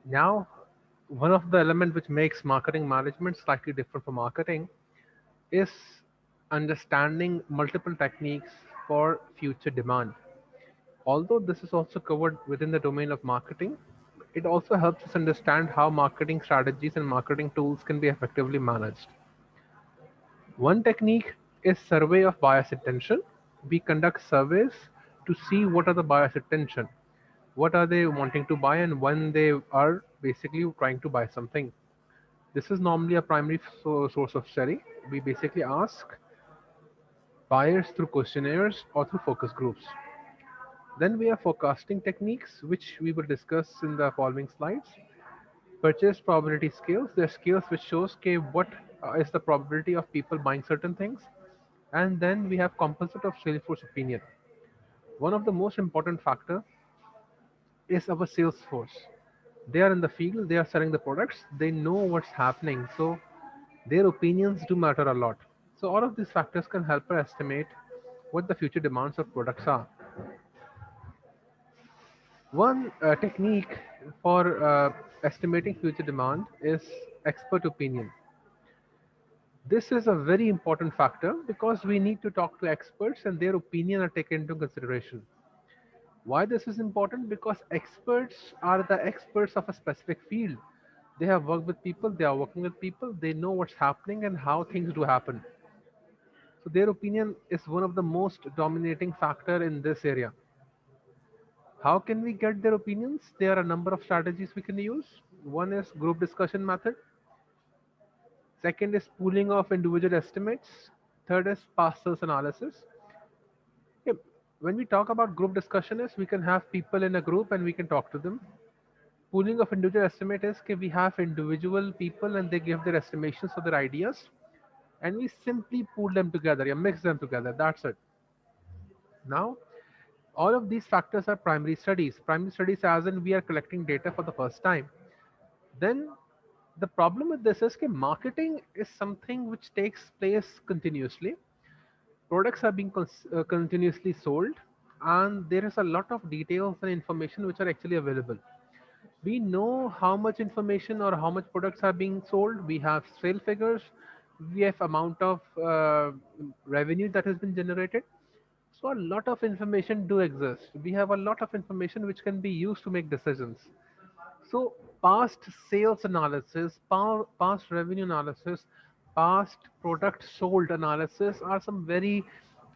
Now, one of the elements which makes marketing management slightly different from marketing is understanding multiple techniques for future demand. Although this is also covered within the domain of marketing, it also helps us understand how marketing strategies and marketing tools can be effectively managed. One technique is survey of buyer's intention. We conduct surveys to see what are the buyer's intention, what are they wanting to buy, and when they are basically trying to buy something. This is normally a primary source of study. We basically ask buyers through questionnaires or through focus groups. Then we have forecasting techniques, which we will discuss in the following slides. Purchase probability scales. They're scales which shows okay, what is the probability of people buying certain things. And then we have composite of Salesforce opinion. One of the most important factor is our sales force. They are in the field, they are selling the products, they know what's happening. So their opinions do matter a lot. So all of these factors can help us estimate what the future demands of products are. One technique for estimating future demand is expert opinion. This is a very important factor because we need to talk to experts and their opinion are taken into consideration. Why this is important? Because experts are the experts of a specific field. They have worked with people, they are working with people, they know what's happening and how things do happen. So their opinion is one of the most dominating factor in this area. How can we get their opinions? There are a number of strategies we can use. One is group discussion method. Second is pooling of individual estimates. Third is past sales analysis. Okay, when we talk about group discussion is we can have people in a group and we can talk to them. Pooling of individual estimate is okay, we have individual people and they give their estimations of their ideas and we simply pool them together, yeah, mix them together. That's it. Now, all of these factors are primary studies. Primary studies as in we are collecting data for the first time. Then the problem with this is that marketing is something which takes place continuously. Products are being continuously sold and there is a lot of details and information which are actually available. We know how much information or how much products are being sold. We have sale figures. We have amount of revenue that has been generated. So a lot of information do exist. We have a lot of information which can be used to make decisions. So past sales analysis, past revenue analysis, past product sold analysis are some very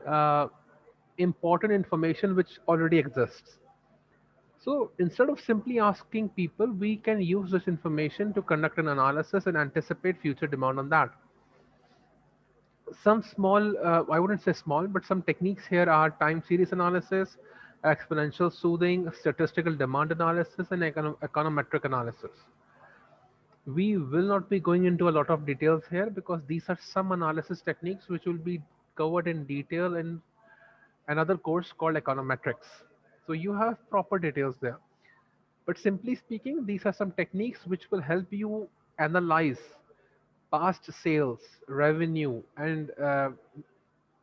uh, important information which already exists. So instead of simply asking people, we can use this information to conduct an analysis and anticipate future demand on that. Some small, I wouldn't say small, but some techniques here are time series analysis, exponential smoothing, statistical demand analysis, and econometric analysis. We will not be going into a lot of details here because these are some analysis techniques which will be covered in detail in another course called econometrics. So you have proper details there. But simply speaking, these are some techniques which will help you analyze past sales, revenue, and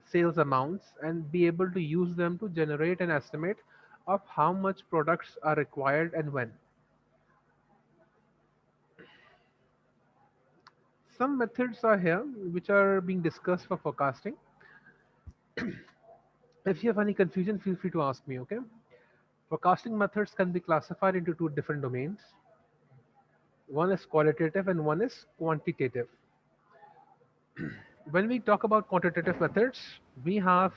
sales amounts and be able to use them to generate an estimate of how much products are required and when. Some methods are here which are being discussed for forecasting. If you have any confusion, feel free to ask me, okay? Forecasting methods can be classified into two different domains. One is qualitative and one is quantitative. When we talk about quantitative methods, we have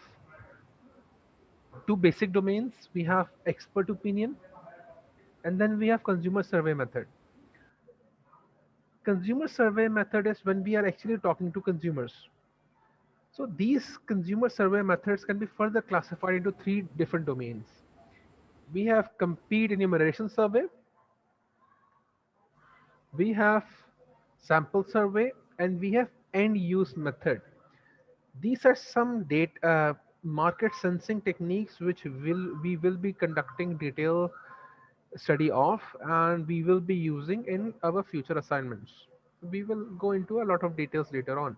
two basic domains. We have expert opinion and then we have consumer survey method. Consumer survey method is when we are actually talking to consumers. So these consumer survey methods can be further classified into three different domains. We have complete enumeration survey, we have sample survey, and we have end use method. These are some data market sensing techniques which we will be conducting detailed study of and we will be using in our future assignments. We will go into a lot of details later on.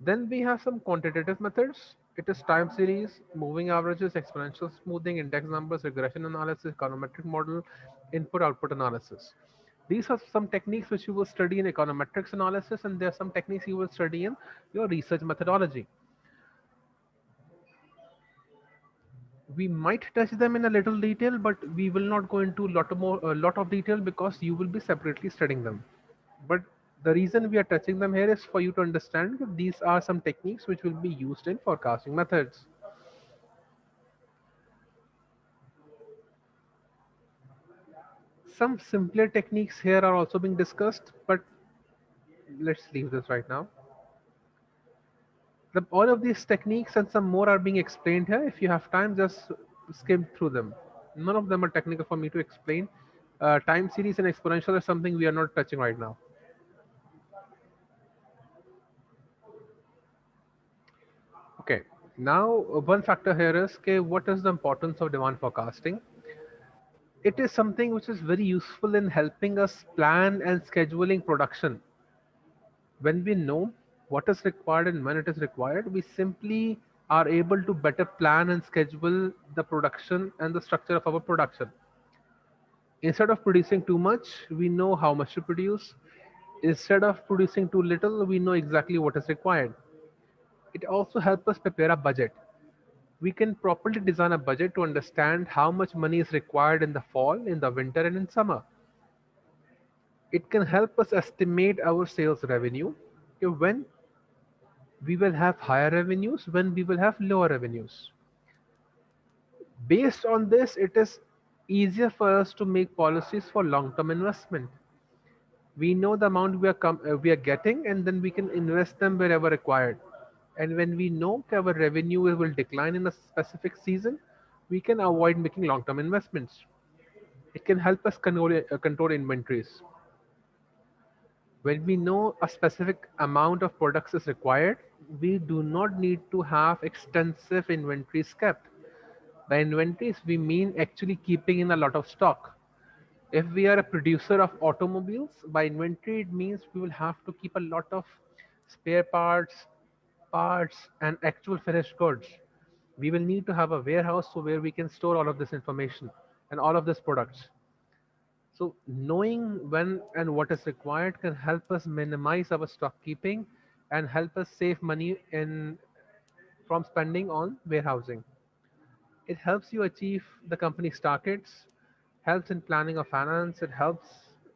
Then we have some quantitative methods. It is time series, moving averages, exponential smoothing, index numbers, regression analysis, econometric model, input output analysis. These are some techniques which you will study in econometrics analysis, and there are some techniques you will study in your research methodology. We might touch them in a little detail, but we will not go into a lot of detail because you will be separately studying them. But the reason we are touching them here is for you to understand that these are some techniques which will be used in forecasting methods. Some simpler techniques here are also being discussed, but let's leave this right now. All of these techniques and some more are being explained here. If you have time, just skim through them. None of them are technical for me to explain. Time series and exponential is something we are not touching right now. Okay, now one factor here is okay, what is the importance of demand forecasting? It is something which is very useful in helping us plan and scheduling production. When we know what is required and when it is required, we simply are able to better plan and schedule the production and the structure of our production. Instead of producing too much, we know how much to produce. Instead of producing too little, we know exactly what is required. It also helps us prepare a budget. We can properly design a budget to understand how much money is required in the fall, in the winter, and in summer. It can help us estimate our sales revenue, okay, when we will have higher revenues, when we will have lower revenues. Based on this, it is easier for us to make policies for long-term investment. We know the amount we are getting, and then we can invest them wherever required. And when we know that our revenue will decline in a specific season, we can avoid making long-term investments. It can help us control inventories. When we know a specific amount of products is required, we do not need to have extensive inventories kept. By inventories, we mean actually keeping in a lot of stock. If we are a producer of automobiles, by inventory, it means we will have to keep a lot of spare parts, and actual finished goods. We will need to have a warehouse so where we can store all of this information and all of these products. So knowing when and what is required can help us minimize our stock keeping and help us save money in from spending on warehousing. It helps you achieve the company's targets, helps in planning of finance, it helps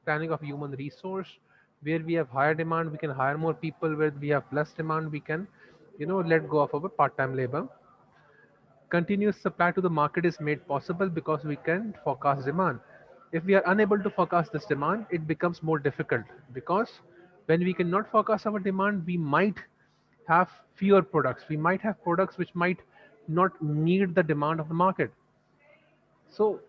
planning of human resource. Where we have higher demand, we can hire more people. Where we have less demand, we can, let go of our part-time labor. Continuous supply to the market is made possible because we can forecast demand. If we are unable to forecast this demand, it becomes more difficult because when we cannot forecast our demand, we might have fewer products. We might have products which might not meet the demand of the market. So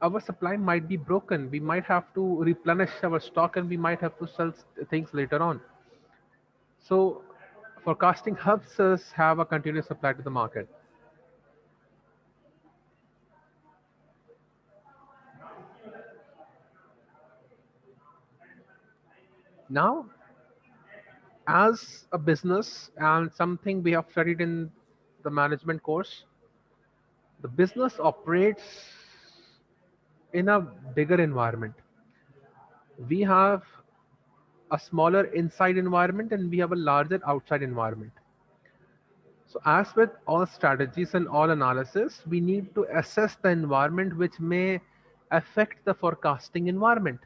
our supply might be broken. We might have to replenish our stock and we might have to sell things later on. So forecasting helps us have a continuous supply to the market. Now, as a business and something we have studied in the management course, the business operates in a bigger environment. We have a smaller inside environment and we have a larger outside environment. So, as with all strategies and all analysis, we need to assess the environment which may affect the forecasting environment.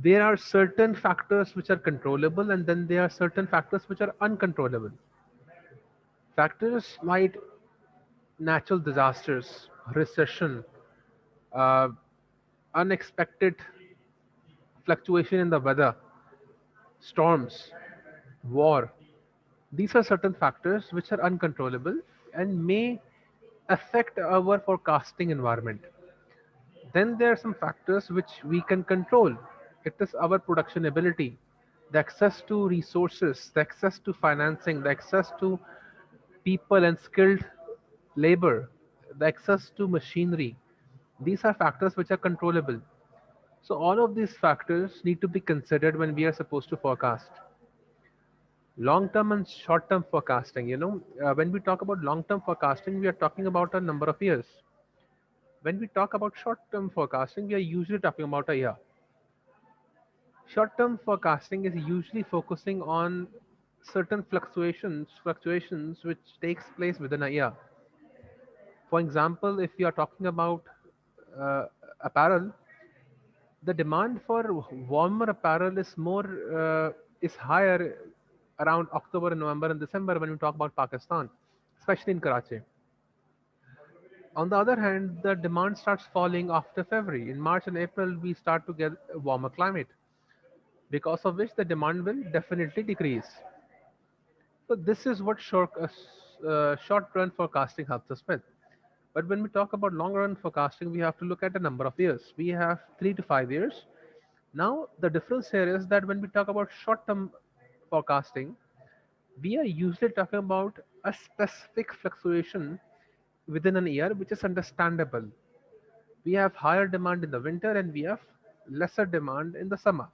There are certain factors which are controllable, and then there are certain factors which are uncontrollable. Factors like natural disasters, recession, uh, unexpected fluctuation in the weather, storms, war. These are certain factors which are uncontrollable and may affect our forecasting environment. Then there are some factors which we can control. It is our production ability, the access to resources, the access to financing, the access to people and skilled labor, the access to machinery. These are factors which are controllable. So all of these factors need to be considered when we are supposed to forecast. Long term and short term forecasting, when we talk about long term forecasting, we are talking about a number of years. When we talk about short term forecasting, we are usually talking about a year. Short term forecasting is usually focusing on certain fluctuations which takes place within a year. For example, if you are talking about uh, apparel, the demand for warmer apparel is higher around October, November, and December when we talk about Pakistan, especially in Karachi. On the other hand, the demand starts falling after February. In March and April, we start to get a warmer climate, because of which the demand will definitely decrease. So this is what short run forecasting helps us with. But when we talk about long run forecasting, we have to look at a number of years. We have 3 to 5 years. Now, the difference here is that when we talk about short term forecasting, we are usually talking about a specific fluctuation within an year, which is understandable. We have higher demand in the winter and we have lesser demand in the summer.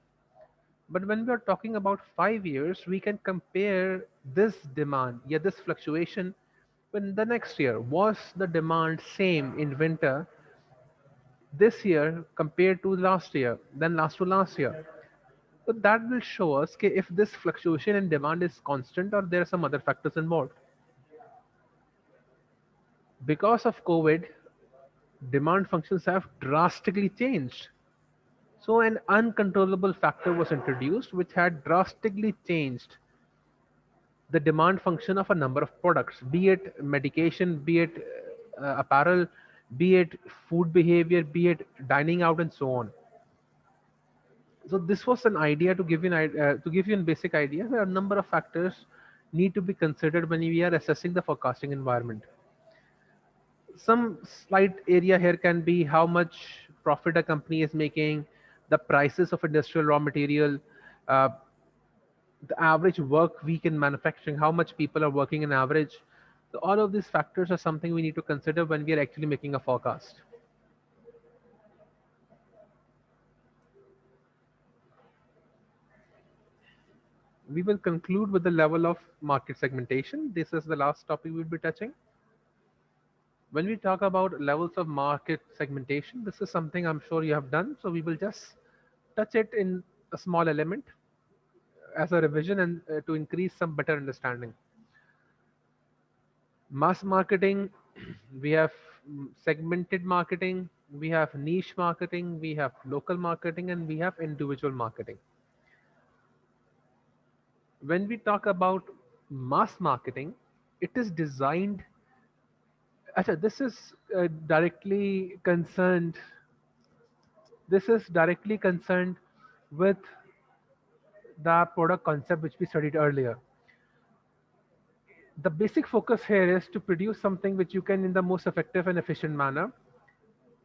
But when we are talking about 5 years, we can compare this demand, yeah, this fluctuation when the next year. Was the demand same in winter this year compared to last year, then last to last year? So that will show us if this fluctuation in demand is constant or there are some other factors involved. Because of COVID, demand functions have drastically changed. So an uncontrollable factor was introduced which had drastically changed the demand function of a number of products, be it medication, be it apparel, be it food behavior, be it dining out, and so on. So this was an idea to give you to give you a basic idea. There are a number of factors need to be considered when we are assessing the forecasting environment. Some slight area here can be how much profit a company is making, the prices of industrial raw material, uh, the average work week in manufacturing, how much people are working in average. So all of these factors are something we need to consider when we are actually making a forecast. We will conclude with the level of market segmentation. This is the last topic we'll be touching. When we talk about levels of market segmentation, this is something I'm sure you have done. So we will just touch it in a small element as a revision and to increase some better understanding. Mass marketing, we have segmented marketing, we have niche marketing, we have local marketing, and we have individual marketing. When we talk about mass marketing, it is designed. Acha, this is directly concerned. This is directly concerned with the product concept which we studied earlier. The basic focus here is to produce something which you can in the most effective and efficient manner,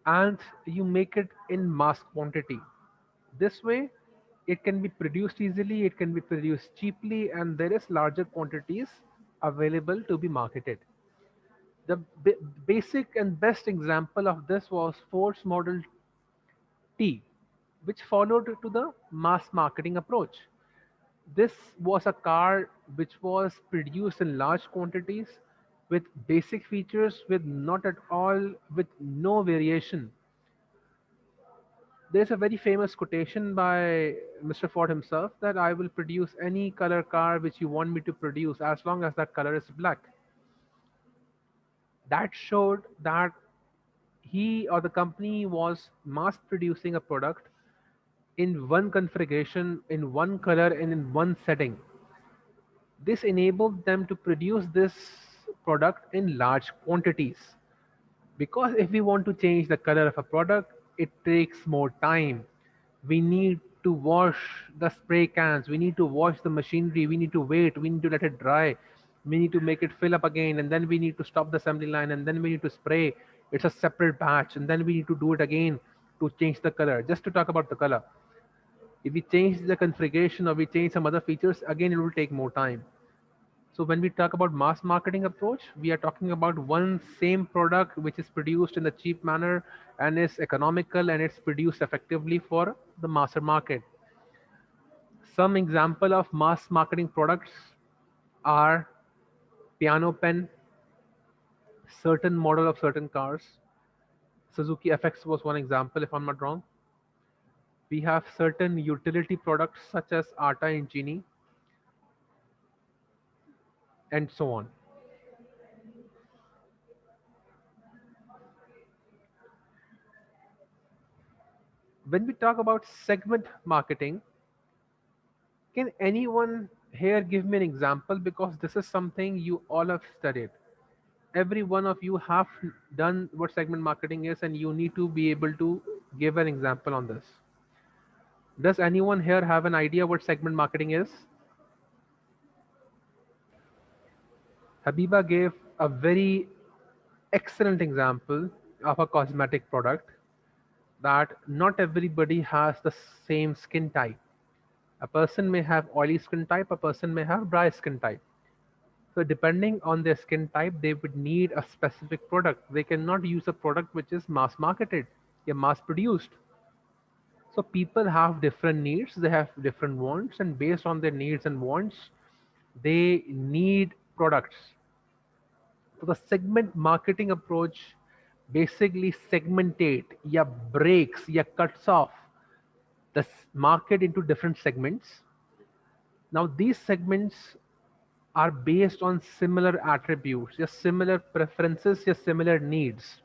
and you make it in mass quantity. This way, it can be produced easily, it can be produced cheaply, and there is larger quantities available to be marketed. The basic and best example of this was Ford's Model T, which followed to the mass marketing approach. This was a car which was produced in large quantities with basic features, with not at all, with no variation. There's a very famous quotation by Mr. Ford himself that I will produce any color car which you want me to produce as long as that color is black. That showed that he or the company was mass producing a product in one configuration, in one color, and in one setting. This enabled them to produce this product in large quantities. Because if we want to change the color of a product, it takes more time. We need to wash the spray cans, we need to wash the machinery, we need to wait, we need to let it dry, we need to make it fill up again, and then we need to stop the assembly line, and then we need to spray. It's a separate batch, and then we need to do it again to change the color. Just to talk about the color, if we change the configuration or we change some other features, again it will take more time. So when we talk about mass marketing approach, we are talking about one same product which is produced in a cheap manner and is economical and it's produced effectively for the mass market. Some example of mass marketing products. are piano pen, certain model of certain cars. Suzuki FX was one example, if I'm not wrong. We have certain utility products such as Atta and Genie, and so on. When we talk about segment marketing, can anyone here give me an example? Because this is something you all have studied. Every one of you have done what segment marketing is, and you need to be able to give an example on this. Does anyone here have an idea what segment marketing is? Habiba gave a very excellent example of a cosmetic product that not everybody has the same skin type. A person may have oily skin type, a person may have dry skin type. So depending on their skin type, they would need a specific product. They cannot use a product which is mass marketed, or mass produced. So people have different needs, they have different wants, and based on their needs and wants, they need products. So the segment marketing approach basically segmentate, yeah, breaks, yeah, cuts off the market into different segments. Now these segments are based on similar attributes, your similar preferences, your similar needs.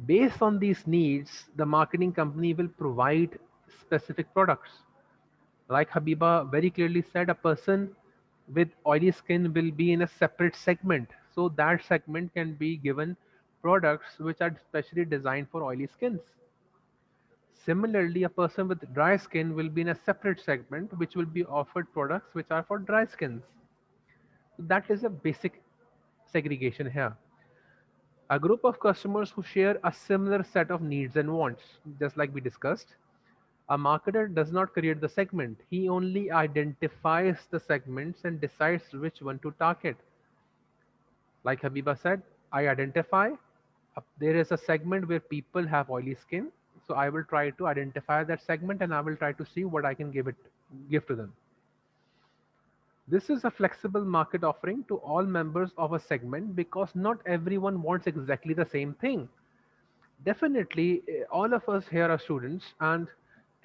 Based on these needs, the marketing company will provide specific products. Like Habiba very clearly said, a person with oily skin will be in a separate segment. So that segment can be given products which are specially designed for oily skins. Similarly, a person with dry skin will be in a separate segment which will be offered products which are for dry skins. That is a basic segregation here. A group of customers who share a similar set of needs and wants, just like we discussed. A marketer does not create the segment, he only identifies the segments and decides which one to target. Like Habiba said, I identify there is a segment where people have oily skin, so I will try to identify that segment and I will try to see what I can give to them. This is a flexible market offering to all members of a segment because not everyone wants exactly the same thing. Definitely, all of us here are students and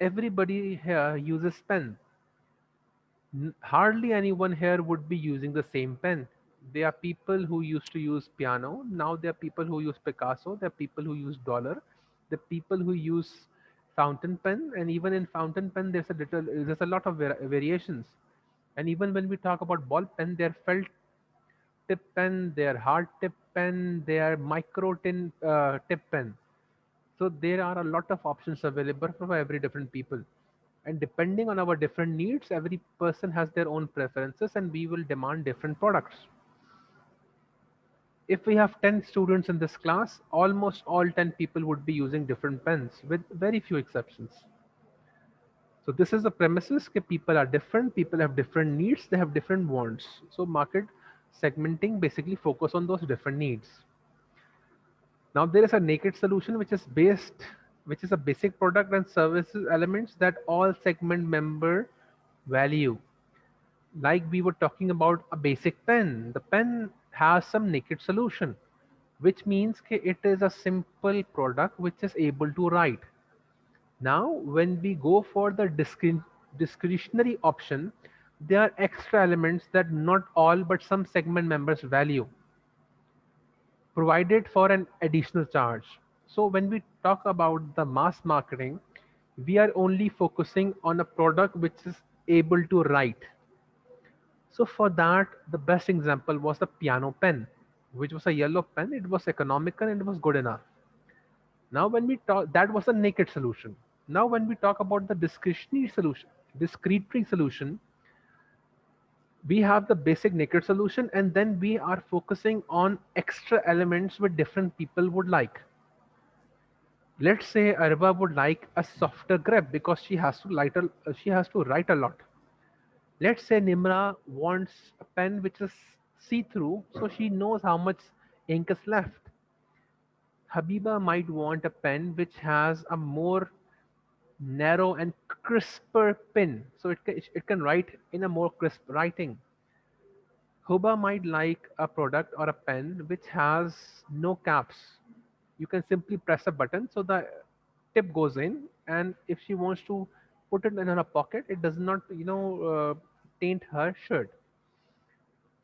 everybody here uses pen. Hardly anyone here would be using the same pen. There are people who used to use piano. Now there are people who use Picasso. There are people who use dollar. There are people who use fountain pen, and even in fountain pen, there's a lot of variations. And even when we talk about ball pen, they're felt tip pen, they're hard tip pen, they are micro tin tip pen. So there are a lot of options available for every different people. And depending on our different needs, every person has their own preferences and we will demand different products. If we have 10 students in this class, almost all 10 people would be using different pens with very few exceptions. So this is the premises that people are different, people have different needs, they have different wants. So market segmenting basically focus on those different needs. Now there is a naked solution which is a basic product and services elements that all segment member value. Like we were talking about a basic pen. The pen has some naked solution, which means it is a simple product which is able to write. Now, when we go for the discretionary option, there are extra elements that not all but some segment members value, provided for an additional charge. So when we talk about the mass marketing, we are only focusing on a product which is able to write. So for that, the best example was the piano pen, which was a yellow pen. It was economical and it was good enough. Now when we talk, that was a naked solution. Now when we talk about the discrete solution, we have the basic naked solution and then we are focusing on extra elements which different people would like. Let's say Arba would like a softer grip because she has to write a lot. Let's say Nimra wants a pen which is see-through, so she knows how much ink is left. Habiba might want a pen which has a more narrow and crisper pen, so it can write in a more crisp writing. Hoba might like a product or a pen which has no caps. You can simply press a button so the tip goes in, and if she wants to put it in her pocket, it does not, taint her shirt.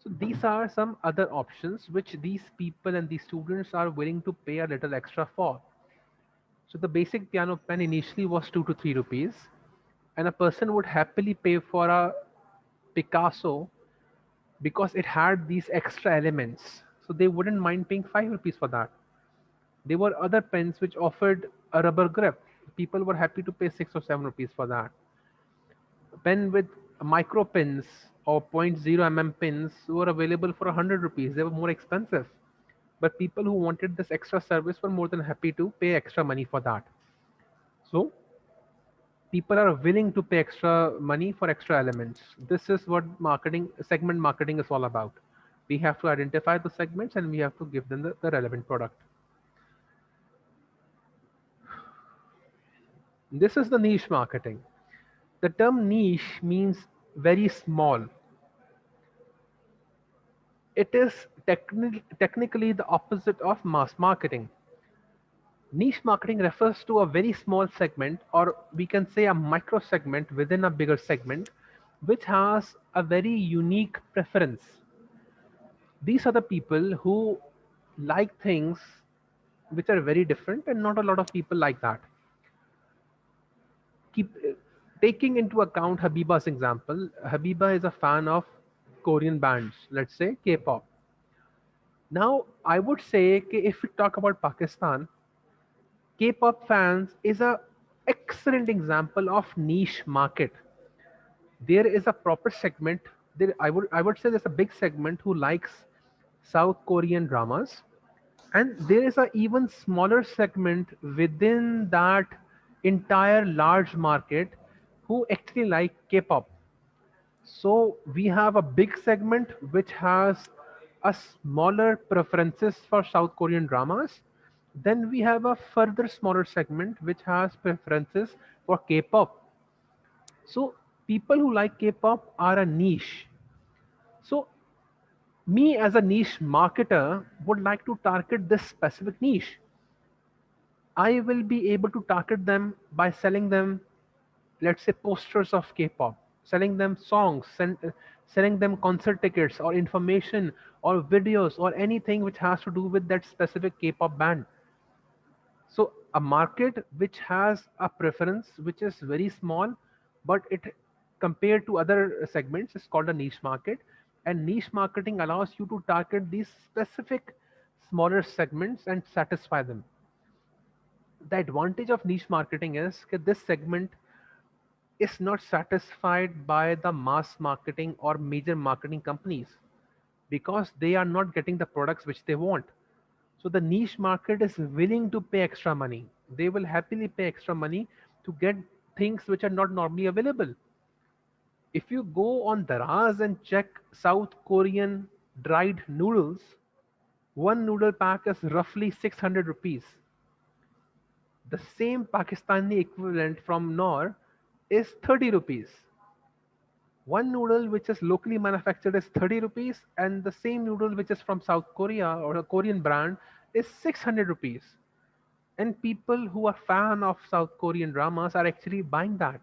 So these are some other options which these people and these students are willing to pay a little extra for. So the basic piano pen initially was 2 to 3 rupees, and a person would happily pay for a Picasso because it had these extra elements. So they wouldn't mind paying 5 rupees for that. There were other pens which offered a rubber grip. People were happy to pay 6 or 7 rupees for that. A pen with micro pins or zero point 0 mm pins were available for 100 rupees. They were more expensive. But people who wanted this extra service were more than happy to pay extra money for that. So people are willing to pay extra money for extra elements. This is what segment marketing is all about. We have to identify the segments and we have to give them the relevant product. This is the niche marketing. The term niche means very small. It is technically the opposite of mass marketing. Niche marketing refers to a very small segment, or we can say a micro segment within a bigger segment, which has a very unique preference. These are the people who like things which are very different, and not a lot of people like that. Keep taking into account Habiba's example. Habiba is a fan of Korean bands, let's say K-pop. Now, I would say if we talk about Pakistan, K-pop fans is a excellent example of niche market. There is a proper segment. I would say there's a big segment who likes South Korean dramas, and there is a even smaller segment within that entire large market who actually like K-pop. So we have a big segment which has a smaller preferences for South Korean dramas. Then we have a further smaller segment which has preferences for K-pop. So people who like K-pop are a niche. So me as a niche marketer would like to target this specific niche. I will be able to target them by selling them, let's say, posters of K-pop, selling them songs, selling them concert tickets or information or videos or anything which has to do with that specific K-pop band. So a market which has a preference which is very small, but it compared to other segments is called a niche market. And niche marketing allows you to target these specific smaller segments and satisfy them. The advantage of niche marketing is that this segment is not satisfied by the mass marketing or major marketing companies because they are not getting the products which they want. So the niche market is willing to pay extra money. They will happily pay extra money to get things which are not normally available. If you go on Daraz and check South Korean dried noodles, one noodle pack is roughly 600 rupees. The same Pakistani equivalent from Nor is 30 rupees. One noodle which is locally manufactured is 30 rupees, and the same noodle which is from South Korea or a Korean brand is 600 rupees. And people who are fan of South Korean dramas are actually buying that.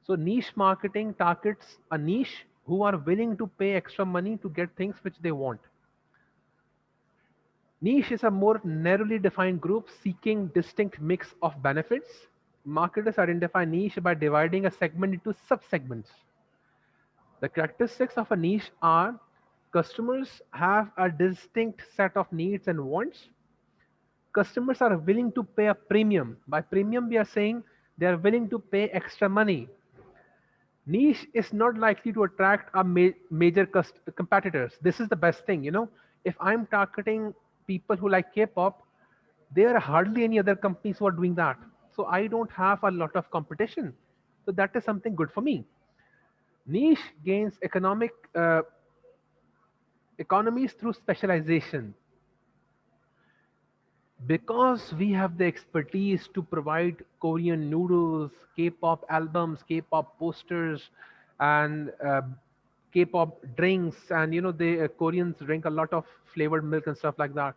So niche marketing targets a niche who are willing to pay extra money to get things which they want. Niche is a more narrowly defined group seeking distinct mix of benefits. Marketers identify niche by dividing a segment into subsegments. The characteristics of a niche are customers have a distinct set of needs and wants. Customers are willing to pay a premium. By premium, we are saying they are willing to pay extra money. Niche is not likely to attract a major competitors. This is the best thing, If I'm targeting people who like K-pop, there are hardly any other companies who are doing that. So I don't have a lot of competition. So that is something good for me. Niche gains economies through specialization. Because we have the expertise to provide Korean noodles, K-pop albums, K-pop posters, and K-pop drinks, and the Koreans drink a lot of flavored milk and stuff like that.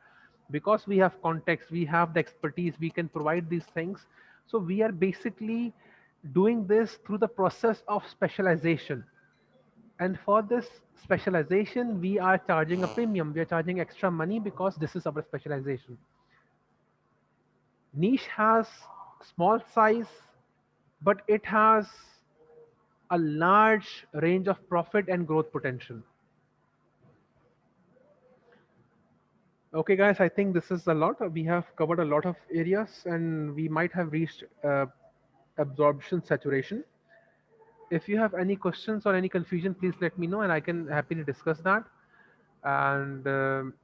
Because we have context, we have the expertise, we can provide these things. So we are basically doing this through the process of specialization. And for this specialization, we are charging a premium. We are charging extra money because this is our specialization. Niche has small size, but it has a large range of profit and growth potential. Okay, guys, I think this is a lot. We have covered a lot of areas and we might have reached absorption saturation. If you have any questions or any confusion, please let me know and I can happily discuss that. And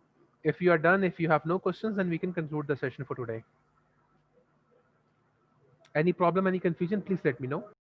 if you are done, if you have no questions, then we can conclude the session for today. Any problem, any confusion, please let me know.